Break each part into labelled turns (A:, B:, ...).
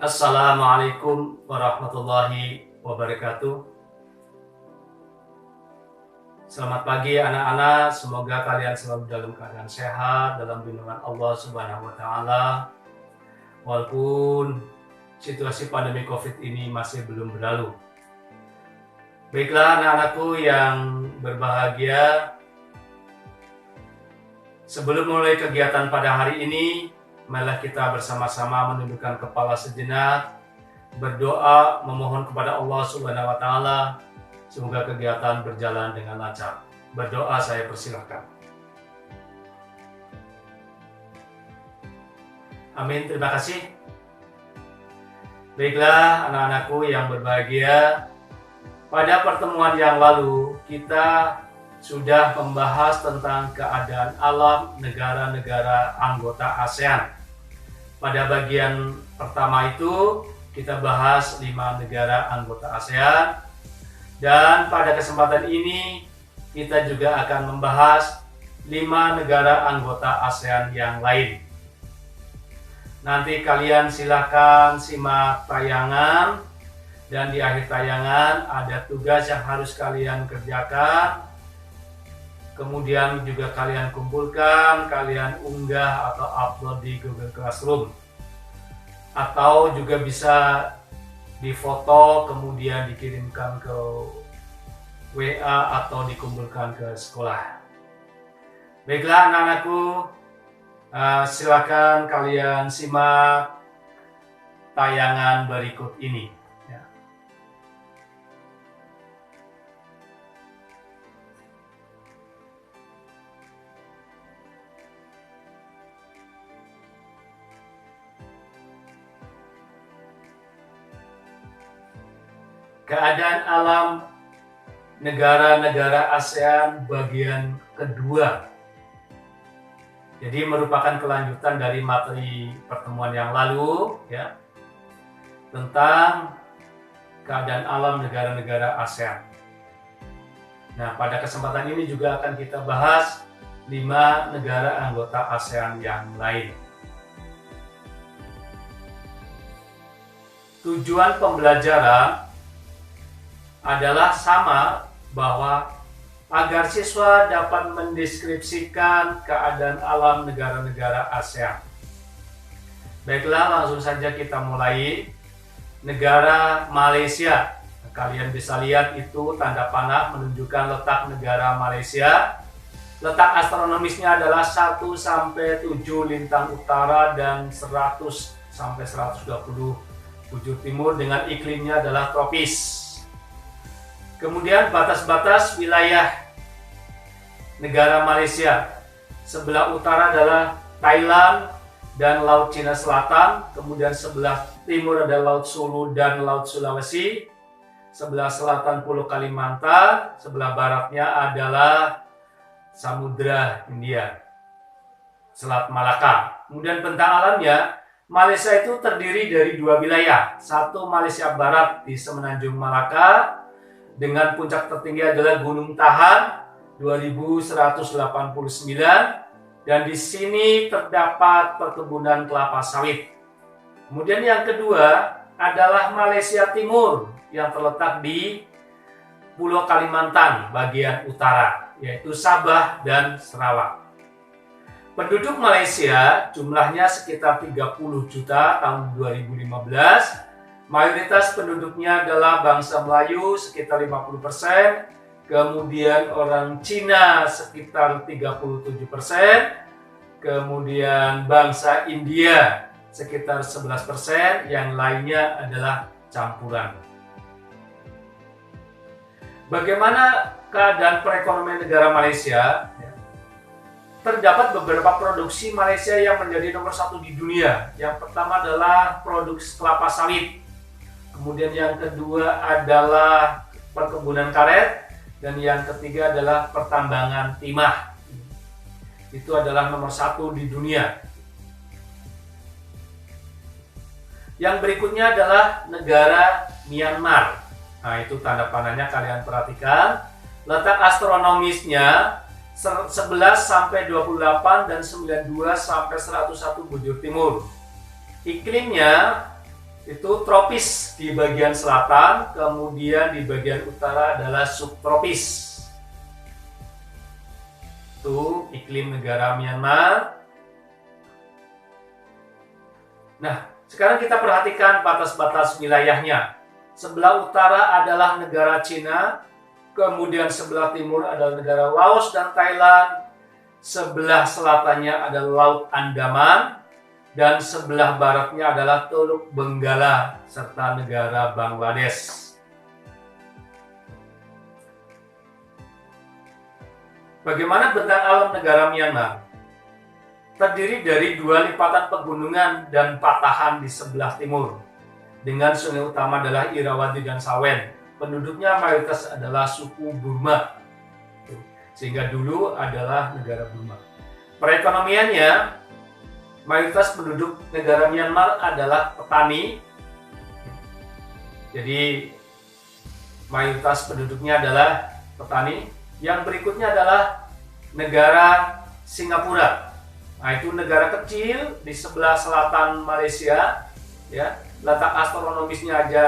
A: Assalamualaikum warahmatullahi wabarakatuh. Selamat pagi anak-anak, semoga kalian selalu dalam keadaan sehat, dalam lindungan Allah Subhanahu wa Ta'ala. Walaupun situasi pandemi COVID ini masih belum berlalu. Baiklah anak-anakku yang berbahagia, sebelum mulai kegiatan pada hari ini, marilah kita bersama-sama menundukkan kepala sejenak, berdoa, memohon kepada Allah Subhanahu wa Ta'ala, semoga kegiatan berjalan dengan lancar. Berdoa saya persilahkan. Amin, terima kasih. Baiklah anak-anakku yang berbahagia, pada pertemuan yang lalu kita sudah membahas tentang keadaan alam negara-negara anggota ASEAN. Pada bagian pertama itu kita bahas 5 negara anggota ASEAN, dan pada kesempatan ini kita juga akan membahas 5 negara anggota ASEAN yang lain. Nanti kalian silakan simak tayangan, dan di akhir tayangan ada tugas yang harus kalian kerjakan. Kemudian juga kalian kumpulkan, kalian unggah atau upload di Google Classroom. Atau juga bisa difoto kemudian dikirimkan ke WA atau dikumpulkan ke sekolah. Baiklah anak-anakku, silakan kalian simak tayangan berikut ini. Keadaan alam negara-negara ASEAN bagian kedua. Jadi merupakan kelanjutan dari materi pertemuan yang lalu ya, tentang keadaan alam negara-negara ASEAN. Nah, pada kesempatan ini juga akan kita bahas 5 negara anggota ASEAN yang lain. Tujuan pembelajaran adalah sama, bahwa agar siswa dapat mendeskripsikan keadaan alam negara-negara ASEAN. Baiklah, langsung saja kita mulai. Negara Malaysia. Kalian bisa lihat itu tanda panah menunjukkan letak negara Malaysia. Letak astronomisnya adalah 1 sampai 7 lintang utara dan 100 sampai 120 bujur timur, dengan iklimnya adalah tropis. Kemudian batas-batas wilayah negara Malaysia. Sebelah utara adalah Thailand dan Laut Cina Selatan. Kemudian sebelah timur ada Laut Sulu dan Laut Sulawesi. Sebelah selatan Pulau Kalimantan. Sebelah baratnya adalah Samudra Hindia, Selat Malaka. Kemudian bentang alamnya, Malaysia itu terdiri dari 2 wilayah. Satu Malaysia Barat di Semenanjung Malaka, dengan puncak tertinggi adalah Gunung Tahan 2189, dan di sini terdapat perkebunan kelapa sawit. Kemudian yang kedua adalah Malaysia Timur yang terletak di Pulau Kalimantan bagian utara, yaitu Sabah dan Sarawak. Penduduk Malaysia jumlahnya sekitar 30 juta tahun 2015. Mayoritas penduduknya adalah bangsa Melayu sekitar 50%, kemudian orang Cina sekitar 37%, kemudian bangsa India sekitar 11%, yang lainnya adalah campuran. Bagaimana keadaan perekonomian negara Malaysia? Terdapat beberapa produksi Malaysia yang menjadi nomor 1 di dunia. Yang pertama adalah produksi kelapa sawit. Kemudian yang kedua adalah perkebunan karet, dan yang ketiga adalah pertambangan timah. Itu adalah nomor 1 di dunia. Yang berikutnya adalah negara Myanmar. Nah, itu tanda panahnya kalian perhatikan. Letak astronomisnya 11 sampai 28 dan 92 sampai 101 bujur timur. Iklimnya itu tropis di bagian selatan, kemudian di bagian utara adalah subtropis. Itu iklim negara Myanmar. Nah, sekarang kita perhatikan batas-batas wilayahnya. Sebelah utara adalah negara Cina, kemudian sebelah timur adalah negara Laos dan Thailand, sebelah selatannya adalah Laut Andaman, dan sebelah baratnya adalah Teluk Benggala serta negara Bangladesh. Bagaimana bentang alam negara Myanmar? Terdiri dari 2 lipatan pegunungan dan patahan di sebelah timur, dengan sungai utama adalah Irrawaddy dan Salween. Penduduknya mayoritas adalah suku Burma, sehingga dulu adalah negara Burma. Perekonomiannya, mayoritas penduduk negara Myanmar adalah petani. Jadi mayoritas penduduknya adalah petani. Yang berikutnya adalah negara Singapura. Nah, itu negara kecil di sebelah selatan Malaysia, ya. Letak astronomisnya aja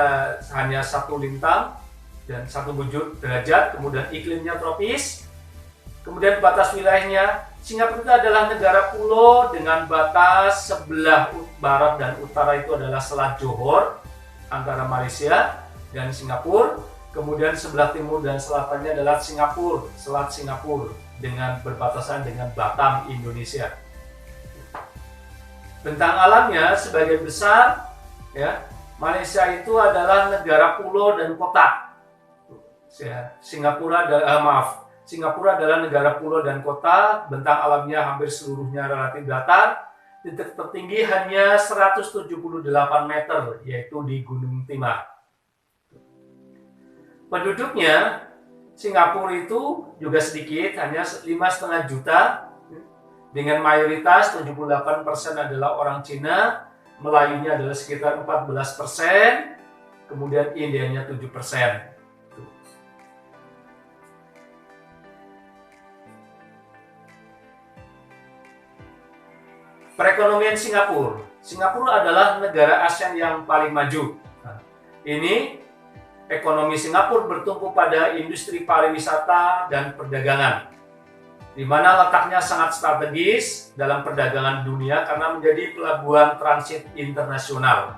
A: hanya 1 lintang dan 1 bujur derajat. Kemudian iklimnya tropis. Kemudian batas wilayahnya, Singapura itu adalah negara pulau dengan batas sebelah barat dan utara itu adalah Selat Johor antara Malaysia dan Singapura. Kemudian sebelah timur dan selatannya adalah Singapura, Selat Singapura dengan berbatasan dengan Batam, Indonesia. Bentang alamnya sebagian besar, ya, Malaysia itu adalah negara pulau dan kota. Singapura adalah negara pulau dan kota, bentang alamnya hampir seluruhnya relatif datar. Titik tertinggi hanya 178 meter, yaitu di Gunung Timah. Penduduknya, Singapura itu juga sedikit, hanya 5,5 juta, dengan mayoritas 78% adalah orang Cina, Melayunya adalah sekitar 14%, kemudian Indianya 7%. Perekonomian Singapura. Singapura adalah negara ASEAN yang paling maju. Nah, ini ekonomi Singapura bertumpu pada industri pariwisata dan perdagangan, di mana letaknya sangat strategis dalam perdagangan dunia karena menjadi pelabuhan transit internasional.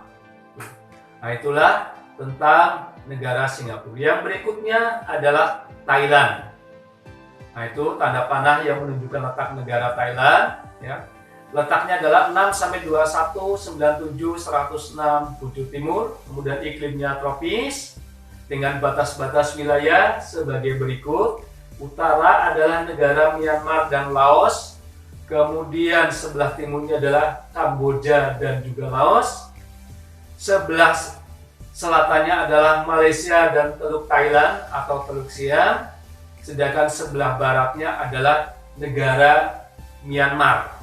A: Nah, itulah tentang negara Singapura. Yang berikutnya adalah Thailand. Nah, itu tanda panah yang menunjukkan letak negara Thailand, ya. Letaknya adalah 6-21-97-106 bujur timur, kemudian iklimnya tropis dengan batas-batas wilayah sebagai berikut. Utara adalah negara Myanmar dan Laos, kemudian sebelah timurnya adalah Kamboja dan juga Laos. Sebelah selatannya adalah Malaysia dan Teluk Thailand atau Teluk Siam, sedangkan sebelah baratnya adalah negara Myanmar.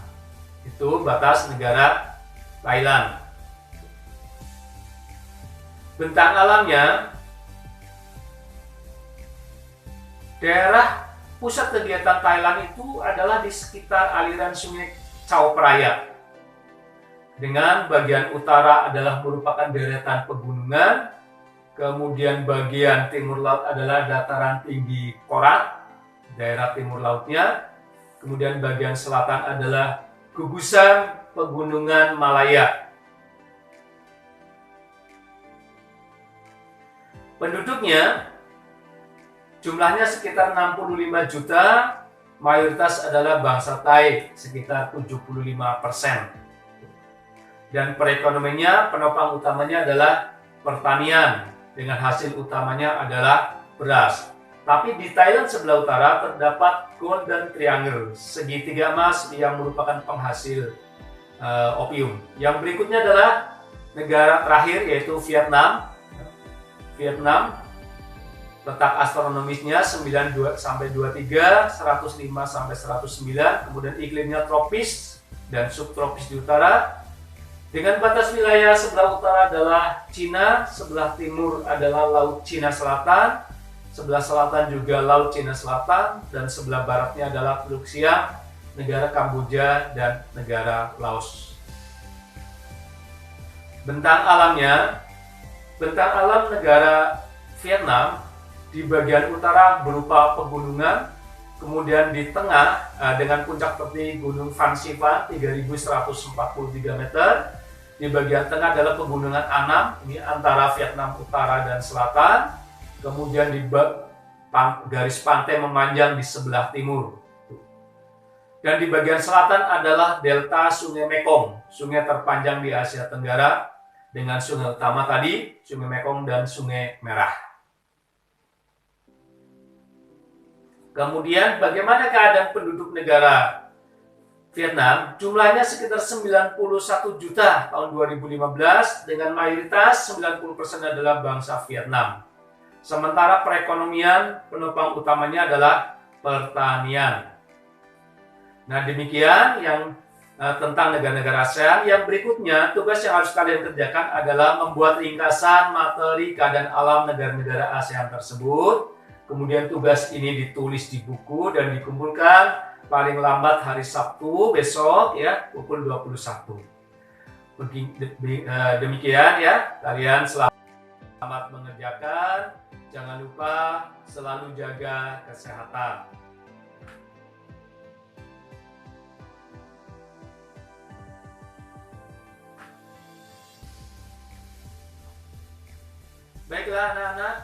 A: Itu batas negara Thailand. Bentang alamnya, daerah pusat kegiatan Thailand itu adalah di sekitar aliran sungai Chao Phraya. Dengan bagian utara adalah merupakan deretan pegunungan, kemudian bagian timur laut adalah dataran tinggi Korat, daerah timur lautnya, kemudian bagian selatan adalah gugusan pegunungan Malaya. Penduduknya jumlahnya sekitar 65 juta, mayoritas adalah bangsa Thai sekitar 75%. Dan perekonomiannya, penopang utamanya adalah pertanian dengan hasil utamanya adalah beras. Tapi di Thailand sebelah utara terdapat Golden Triangle, segitiga emas yang merupakan penghasil opium. Yang berikutnya adalah negara terakhir yaitu Vietnam. Vietnam letak astronomisnya 92 sampai 23, 105 sampai 109, kemudian iklimnya tropis dan subtropis di utara. Dengan batas wilayah sebelah utara adalah Cina, sebelah timur adalah Laut Cina Selatan, sebelah selatan juga Laut Cina Selatan, dan sebelah baratnya adalah Teluk Siam, negara Kamboja, dan negara Laos. Bentang alamnya, bentang alam negara Vietnam di bagian utara berupa pegunungan, kemudian di tengah dengan puncak seperti Gunung Phan Xipang 3143 meter. Di bagian tengah adalah pegunungan Annam, ini antara Vietnam Utara dan Selatan. Kemudian di garis pantai memanjang di sebelah timur. Dan di bagian selatan adalah delta Sungai Mekong, sungai terpanjang di Asia Tenggara dengan sungai utama tadi, Sungai Mekong dan Sungai Merah. Kemudian bagaimana keadaan penduduk negara Vietnam? Jumlahnya sekitar 91 juta tahun 2015 dengan mayoritas 90% adalah bangsa Vietnam. Sementara perekonomian penopang utamanya adalah pertanian. Nah, demikian yang tentang negara-negara ASEAN. Yang berikutnya, tugas yang harus kalian kerjakan adalah membuat ringkasan materi keadaan alam negara-negara ASEAN tersebut. Kemudian tugas ini ditulis di buku dan dikumpulkan paling lambat hari Sabtu besok ya, pukul 21. Demikian ya, kalian selamat mengerjakan. Jangan lupa selalu jaga kesehatan. Baiklah anak-anak,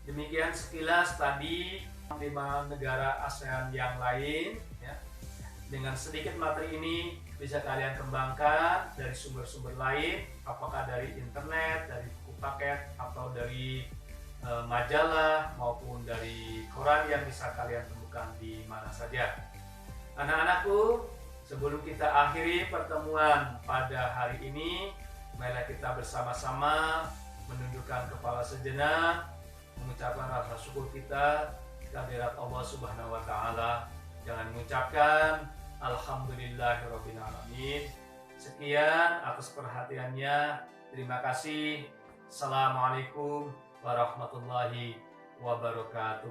A: demikian sekilas tadi 5 negara ASEAN yang lain ya. Dengan sedikit materi ini bisa kalian kembangkan dari sumber-sumber lain, apakah dari internet, dari buku paket, atau dari majalah maupun dari koran yang bisa kalian temukan di mana saja. Anak-anakku, sebelum kita akhiri pertemuan pada hari ini, marilah kita bersama-sama menundukkan kepala sejenak, mengucapkan rasa syukur kita kehadirat Allah Subhanahu wa taala. Jangan mengucapkan alhamdulillahirabbil alamin. Sekian atas perhatiannya. Terima kasih. Assalamualaikum warahmatullahi wabarakatuh.